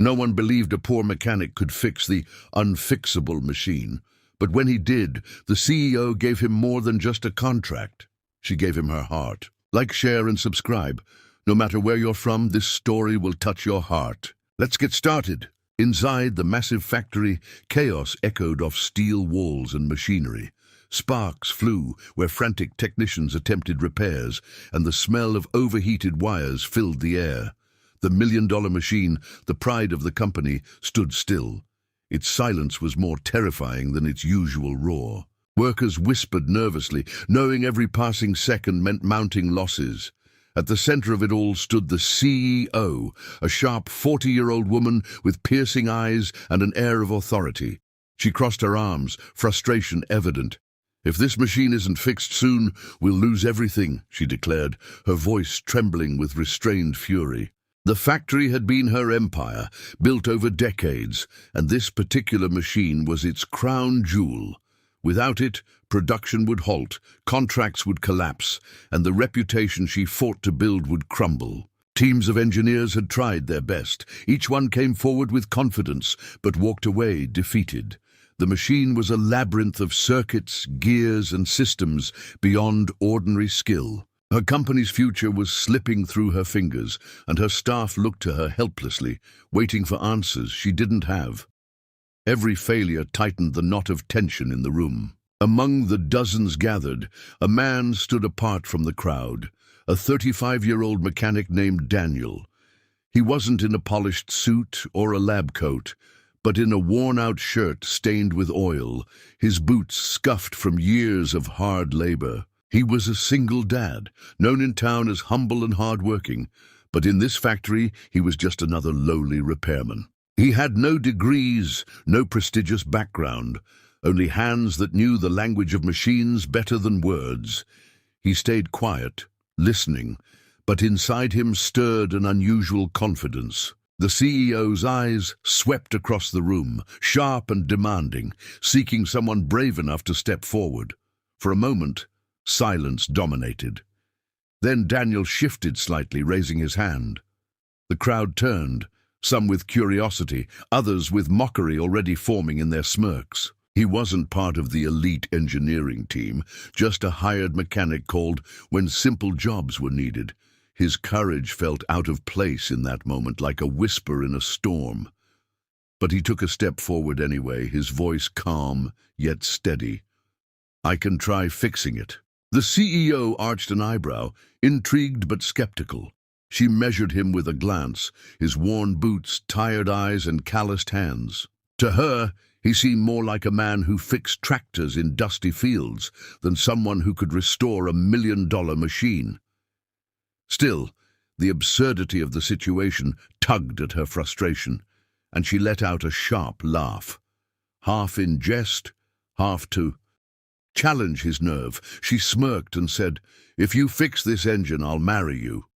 No one believed a poor mechanic could fix the unfixable machine. But when he did, the CEO gave him more than just a contract. She gave him her heart. Like, share, and subscribe. No matter where you're from, this story will touch your heart. Let's get started. Inside the massive factory, chaos echoed off steel walls and machinery. Sparks flew where frantic technicians attempted repairs, and the smell of overheated wires filled the air. The million-dollar machine, the pride of the company, stood still. Its silence was more terrifying than its usual roar. Workers whispered nervously, knowing every passing second meant mounting losses. At the center of it all stood the CEO, a sharp 40-year-old woman with piercing eyes and an air of authority. She crossed her arms, frustration evident. "If this machine isn't fixed soon, we'll lose everything," she declared, her voice trembling with restrained fury. The factory had been her empire, built over decades, and this particular machine was its crown jewel. Without it, production would halt, contracts would collapse, and the reputation she fought to build would crumble. Teams of engineers had tried their best. Each one came forward with confidence, but walked away defeated. The machine was a labyrinth of circuits, gears, and systems beyond ordinary skill. Her company's future was slipping through her fingers, and her staff looked to her helplessly, waiting for answers she didn't have. Every failure tightened the knot of tension in the room. Among the dozens gathered, a man stood apart from the crowd, a 35-year-old mechanic named Daniel. He wasn't in a polished suit or a lab coat, but in a worn-out shirt stained with oil, his boots scuffed from years of hard labor. He was a single dad, known in town as humble and hard-working, but in this factory he was just another lowly repairman. He had no degrees, no prestigious background, only hands that knew the language of machines better than words. He stayed quiet, listening, but inside him stirred an unusual confidence. The CEO's eyes swept across the room, sharp and demanding, seeking someone brave enough to step forward. For a moment, silence dominated. Then Daniel shifted slightly, raising his hand. The crowd turned, some with curiosity, others with mockery already forming in their smirks. He wasn't part of the elite engineering team, just a hired mechanic called when simple jobs were needed. His courage felt out of place in that moment, like a whisper in a storm. But he took a step forward anyway, his voice calm yet steady. "I can try fixing it." The CEO arched an eyebrow, intrigued but skeptical. She measured him with a glance, his worn boots, tired eyes, and calloused hands. To her, he seemed more like a man who fixed tractors in dusty fields than someone who could restore a million-dollar machine. Still, the absurdity of the situation tugged at her frustration, and she let out a sharp laugh. Half in jest, half to challenge his nerve, she smirked and said, "If you fix this engine, I'll marry you."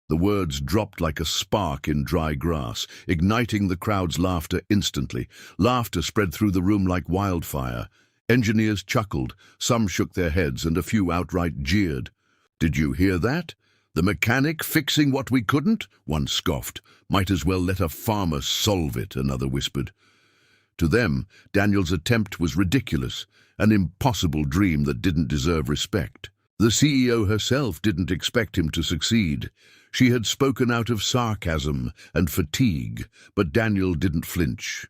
The words dropped like a spark in dry grass, igniting the crowd's laughter instantly. Laughter spread through the room like wildfire. Engineers chuckled, some shook their heads, and a few outright jeered. "Did you hear that? The mechanic fixing what we couldn't?" one scoffed. "Might as well let a farmer solve it," another whispered. To them, Daniel's attempt was ridiculous, an impossible dream that didn't deserve respect. The CEO herself didn't expect him to succeed. She had spoken out of sarcasm and fatigue, but Daniel didn't flinch.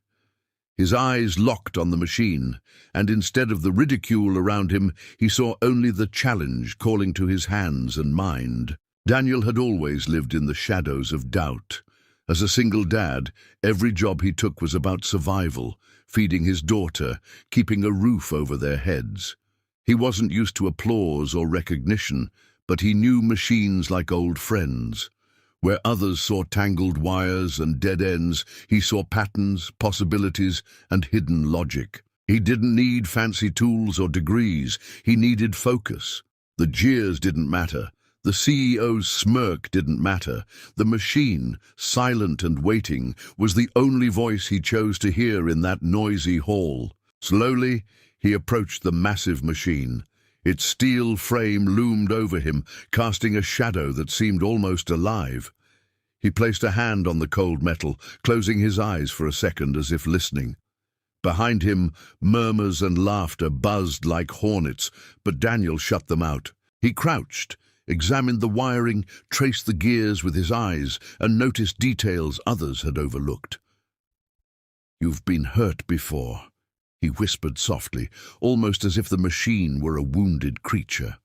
His eyes locked on the machine, and instead of the ridicule around him, he saw only the challenge calling to his hands and mind. Daniel had always lived in the shadows of doubt. As a single dad, every job he took was about survival, feeding his daughter, keeping a roof over their heads. He wasn't used to applause or recognition, but he knew machines like old friends. Where others saw tangled wires and dead ends, he saw patterns, possibilities, and hidden logic. He didn't need fancy tools or degrees. He needed focus. The jeers didn't matter. The CEO's smirk didn't matter. The machine, silent and waiting, was the only voice he chose to hear in that noisy hall. Slowly, he approached the massive machine. Its steel frame loomed over him, casting a shadow that seemed almost alive. He placed a hand on the cold metal, closing his eyes for a second as if listening. Behind him, murmurs and laughter buzzed like hornets, but Daniel shut them out. He crouched, examined the wiring, traced the gears with his eyes, and noticed details others had overlooked. "You've been hurt before," he whispered softly, almost as if the machine were a wounded creature.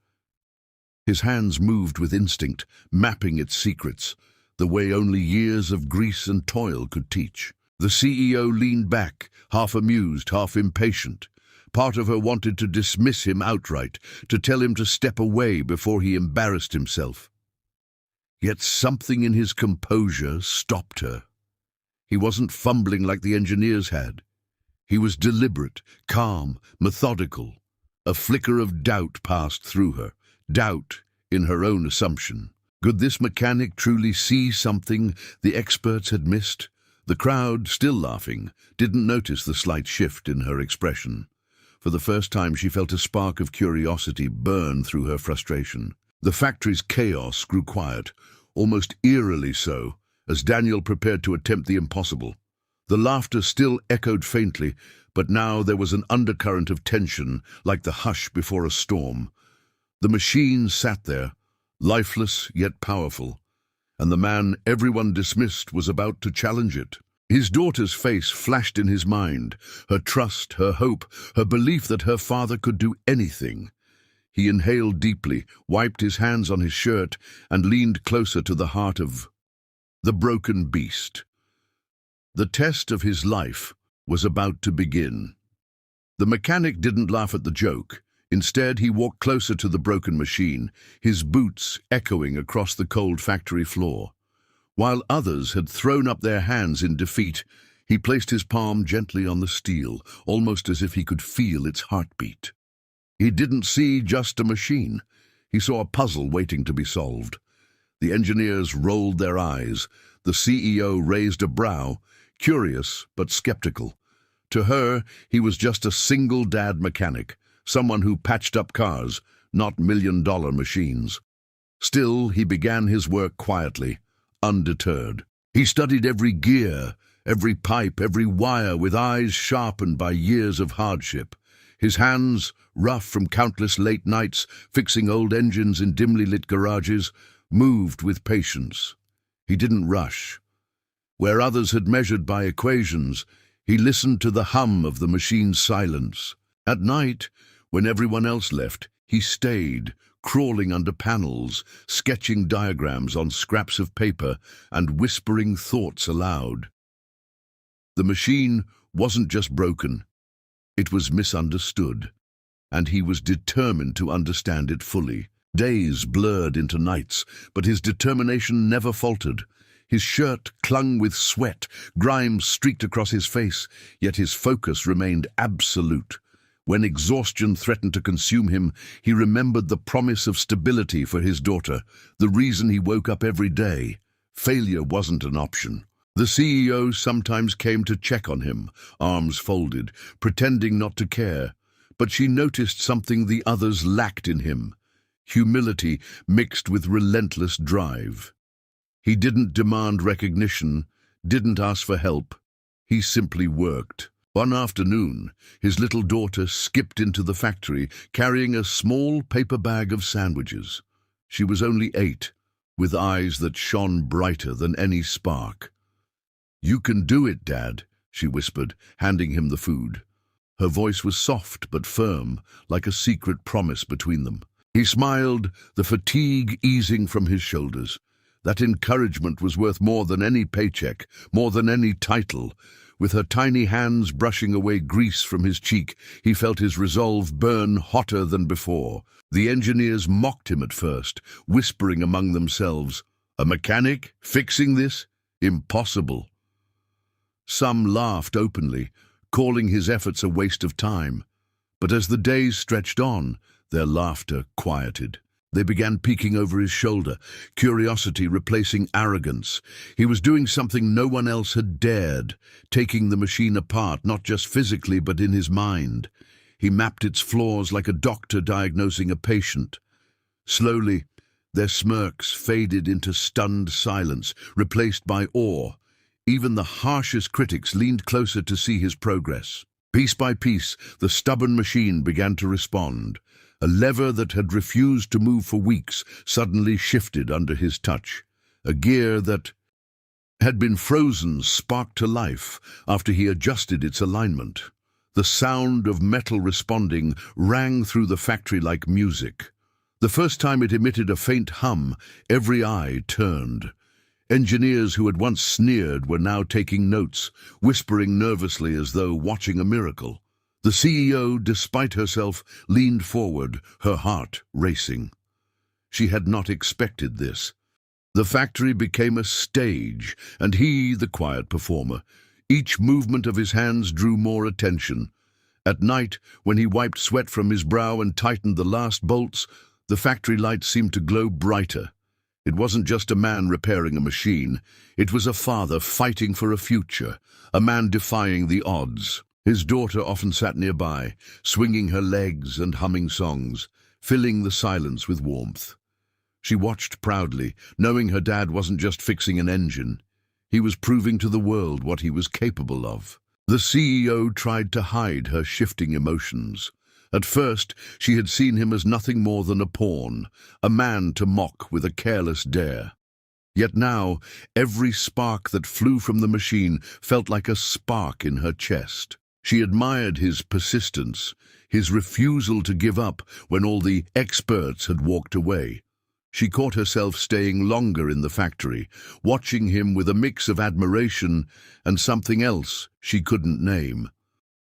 His hands moved with instinct, mapping its secrets, the way only years of grease and toil could teach. The CEO leaned back, half amused, half impatient. Part of her wanted to dismiss him outright, to tell him to step away before he embarrassed himself. Yet something in his composure stopped her. He wasn't fumbling like the engineers had. He was deliberate, calm, methodical. A flicker of doubt passed through her, doubt in her own assumption. Could this mechanic truly see something the experts had missed? The crowd, still laughing, didn't notice the slight shift in her expression. For the first time she felt a spark of curiosity burn through her frustration. The factory's chaos grew quiet, almost eerily so, as Daniel prepared to attempt the impossible. The laughter still echoed faintly, but now there was an undercurrent of tension, like the hush before a storm. The machine sat there, lifeless yet powerful, and the man everyone dismissed was about to challenge it. His daughter's face flashed in his mind, her trust, her hope, her belief that her father could do anything. He inhaled deeply, wiped his hands on his shirt, and leaned closer to the heart of the broken beast. The test of his life was about to begin. The mechanic didn't laugh at the joke. Instead, he walked closer to the broken machine, his boots echoing across the cold factory floor. While others had thrown up their hands in defeat, he placed his palm gently on the steel, almost as if he could feel its heartbeat. He didn't see just a machine. He saw a puzzle waiting to be solved. The engineers rolled their eyes. The CEO raised a brow, curious but skeptical. To her, he was just a single dad mechanic, someone who patched up cars, not million-dollar machines. Still, he began his work quietly, undeterred. He studied every gear, every pipe, every wire with eyes sharpened by years of hardship. His hands, rough from countless late nights fixing old engines in dimly lit garages, moved with patience. He didn't rush. Where others had measured by equations, he listened to the hum of the machine's silence. At night, when everyone else left, he stayed, crawling under panels, sketching diagrams on scraps of paper, and whispering thoughts aloud. The machine wasn't just broken, it was misunderstood, and he was determined to understand it fully. Days blurred into nights, but his determination never faltered. His shirt clung with sweat, grime streaked across his face, yet his focus remained absolute. When exhaustion threatened to consume him, he remembered the promise of stability for his daughter, the reason he woke up every day. Failure wasn't an option. The CEO sometimes came to check on him, arms folded, pretending not to care. But she noticed something the others lacked in him: humility mixed with relentless drive. He didn't demand recognition, didn't ask for help. He simply worked. One afternoon, his little daughter skipped into the factory, carrying a small paper bag of sandwiches. She was only 8, with eyes that shone brighter than any spark. "You can do it, Dad," she whispered, handing him the food. Her voice was soft but firm, like a secret promise between them. He smiled, the fatigue easing from his shoulders. That encouragement was worth more than any paycheck, more than any title. With her tiny hands brushing away grease from his cheek, he felt his resolve burn hotter than before. The engineers mocked him at first, whispering among themselves, "A mechanic? Fixing this? Impossible." Some laughed openly, calling his efforts a waste of time. But as the days stretched on, their laughter quieted. They began peeking over his shoulder, curiosity replacing arrogance. He was doing something no one else had dared, taking the machine apart, not just physically but in his mind. He mapped its flaws like a doctor diagnosing a patient. Slowly, Their smirks faded into stunned silence, replaced by awe. Even the harshest critics leaned closer to see his progress. Piece by piece, the stubborn machine began to respond. A lever that had refused to move for weeks suddenly shifted under his touch. A gear that had been frozen sparked to life after he adjusted its alignment. The sound of metal responding rang through the factory like music. The first time it emitted a faint hum, every eye turned. Engineers who had once sneered were now taking notes, whispering nervously as though watching a miracle. The CEO, despite herself, leaned forward, her heart racing. She had not expected this. The factory became a stage, and he, the quiet performer. Each movement of his hands drew more attention. At night, when he wiped sweat from his brow and tightened the last bolts, the factory lights seemed to glow brighter. It wasn't just a man repairing a machine. It was a father fighting for a future, a man defying the odds. His daughter often sat nearby, swinging her legs and humming songs, filling the silence with warmth. She watched proudly, knowing her dad wasn't just fixing an engine. He was proving to the world what he was capable of. The CEO tried to hide her shifting emotions. At first, she had seen him as nothing more than a pawn, a man to mock with a careless dare. Yet now, every spark that flew from the machine felt like a spark in her chest. She admired his persistence, his refusal to give up when all the experts had walked away. She caught herself staying longer in the factory, watching him with a mix of admiration and something else she couldn't name.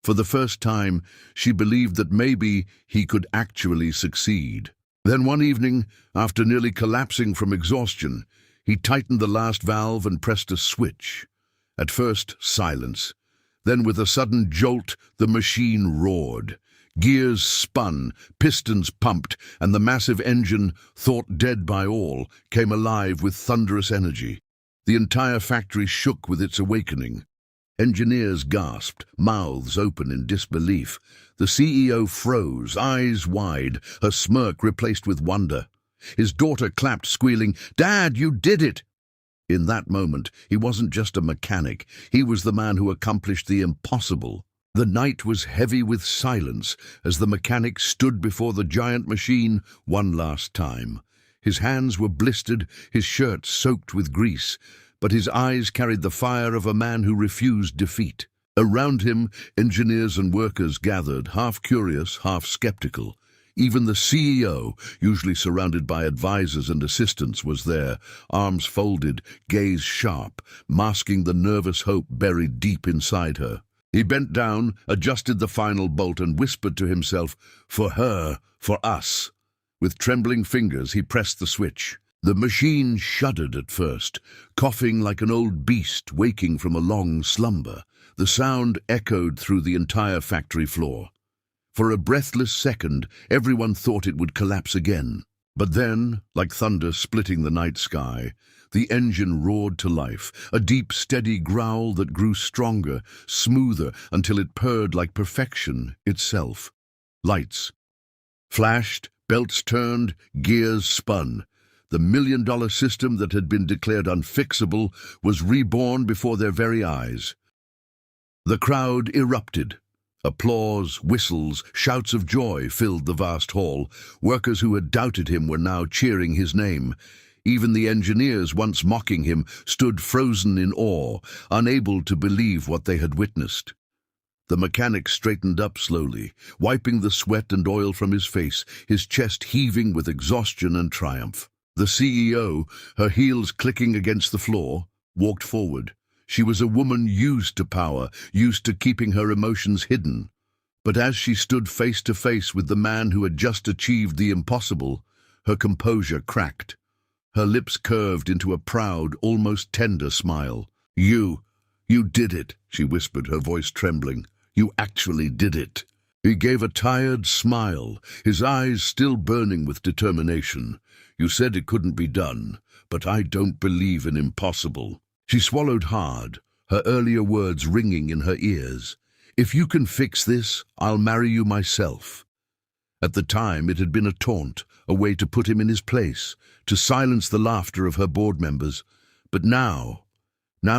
For the first time, she believed that maybe he could actually succeed. Then one evening, after nearly collapsing from exhaustion, he tightened the last valve and pressed a switch. At first, silence. Then with a sudden jolt, the machine roared. Gears spun, pistons pumped, and the massive engine, thought dead by all, came alive with thunderous energy. The entire factory shook with its awakening. Engineers gasped, mouths open in disbelief. The CEO froze, eyes wide, her smirk replaced with wonder. His daughter clapped, squealing, "Dad, you did it!" In that moment, he wasn't just a mechanic. He was the man who accomplished the impossible. The night was heavy with silence as the mechanic stood before the giant machine one last time. His hands were blistered, his shirt soaked with grease, but his eyes carried the fire of a man who refused defeat. Around him, engineers and workers gathered, half curious, half skeptical. Even the CEO, usually surrounded by advisors and assistants, was there, arms folded, gaze sharp, masking the nervous hope buried deep inside her. He bent down, adjusted the final bolt, and whispered to himself, "For her, for us." With trembling fingers, he pressed the switch. The machine shuddered at first, coughing like an old beast waking from a long slumber. The sound echoed through the entire factory floor. For a breathless second, everyone thought it would collapse again. But then, like thunder splitting the night sky, the engine roared to life, a deep, steady growl that grew stronger, smoother, until it purred like perfection itself. Lights flashed, belts turned, gears spun. The million-dollar system that had been declared unfixable was reborn before their very eyes. The crowd erupted. Applause, whistles, shouts of joy filled the vast hall. Workers who had doubted him were now cheering his name. Even the engineers, once mocking him, stood frozen in awe, unable to believe what they had witnessed. The mechanic straightened up slowly, wiping the sweat and oil from his face, his chest heaving with exhaustion and triumph. The CEO, her heels clicking against the floor, walked forward. She was a woman used to power, used to keeping her emotions hidden. But as she stood face to face with the man who had just achieved the impossible, her composure cracked. Her lips curved into a proud, almost tender smile. You did it," she whispered, her voice trembling. "You actually did it." He gave a tired smile, his eyes still burning with determination. "You said it couldn't be done, but I don't believe in impossible." She swallowed hard, her earlier words ringing in her ears. "If you can fix this, I'll marry you myself." At the time, it had been a taunt, a way to put him in his place, to silence the laughter of her board members. But now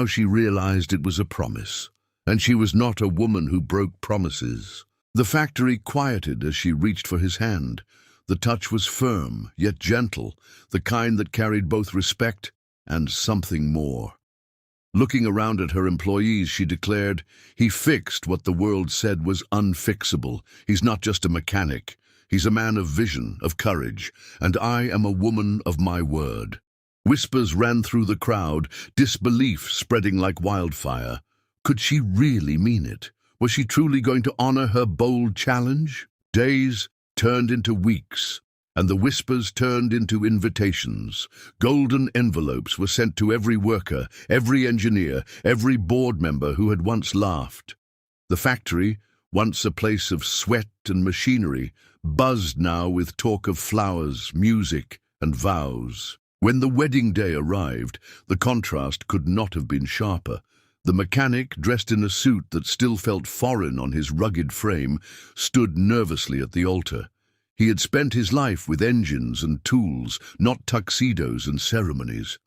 she realized it was a promise, and she was not a woman who broke promises. The factory quieted as she reached for his hand. The touch was firm, yet gentle, the kind that carried both respect and something more. Looking around at her employees, she declared, "He fixed what the world said was unfixable. He's not just a mechanic. He's a man of vision, of courage, and I am a woman of my word." Whispers ran through the crowd, disbelief spreading like wildfire. Could she really mean it? Was she truly going to honor her bold challenge? Days turned into weeks, and the whispers turned into invitations. Golden envelopes were sent to every worker, every engineer, every board member who had once laughed. The factory, once a place of sweat and machinery, buzzed now with talk of flowers, music, and vows. When the wedding day arrived, the contrast could not have been sharper. The mechanic, dressed in a suit that still felt foreign on his rugged frame, stood nervously at the altar. He had spent his life with engines and tools, not tuxedos and ceremonies.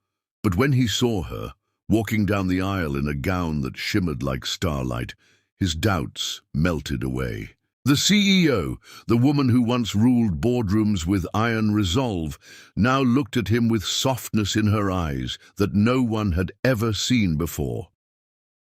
But when he saw her, walking down the aisle in a gown that shimmered like starlight, his doubts melted away. The CEO, the woman who once ruled boardrooms with iron resolve, now looked at him with softness in her eyes that no one had ever seen before.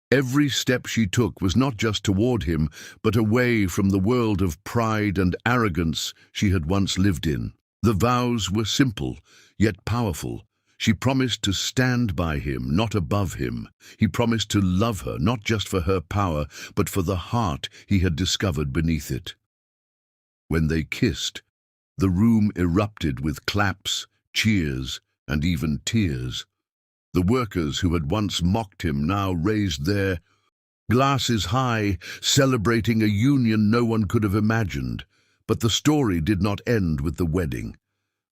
Every step she took was not just toward him, but away from the world of pride and arrogance she had once lived in. The vows were simple, yet powerful. She promised to stand by him, not above him. He promised to love her, not just for her power, but for the heart he had discovered beneath it. When they kissed, the room erupted with claps, cheers, and even tears. The workers who had once mocked him now raised their glasses high, celebrating a union no one could have imagined. But the story did not end with the wedding.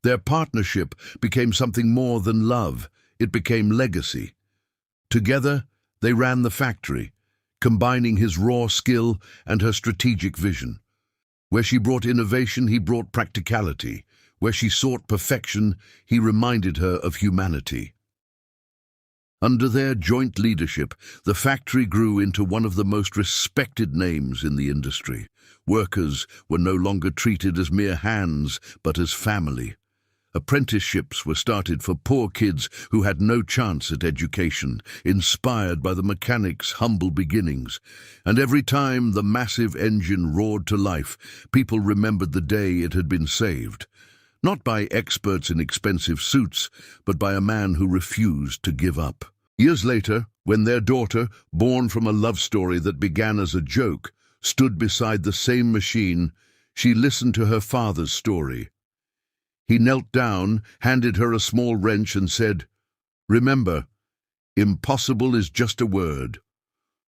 Their partnership became something more than love. It became legacy. Together, they ran the factory, combining his raw skill and her strategic vision. Where she brought innovation, he brought practicality. Where she sought perfection, he reminded her of humanity. Under their joint leadership, the factory grew into one of the most respected names in the industry. Workers were no longer treated as mere hands, but as family. Apprenticeships were started for poor kids who had no chance at education, inspired by the mechanic's humble beginnings. And every time the massive engine roared to life, people remembered the day it had been saved. Not by experts in expensive suits, but by a man who refused to give up. Years later, when their daughter, born from a love story that began as a joke, stood beside the same machine, she listened to her father's story. He knelt down, handed her a small wrench and said, "Remember, impossible is just a word.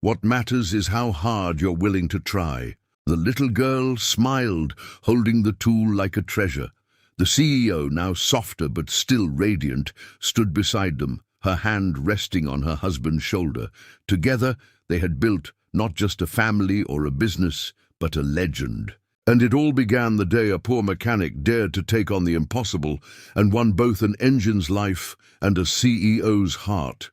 What matters is how hard you're willing to try." The little girl smiled, holding the tool like a treasure. The CEO, now softer but still radiant, stood beside them, her hand resting on her husband's shoulder. Together, they had built not just a family or a business, but a legend. And it all began the day a poor mechanic dared to take on the impossible and won both an engine's life and a CEO's heart.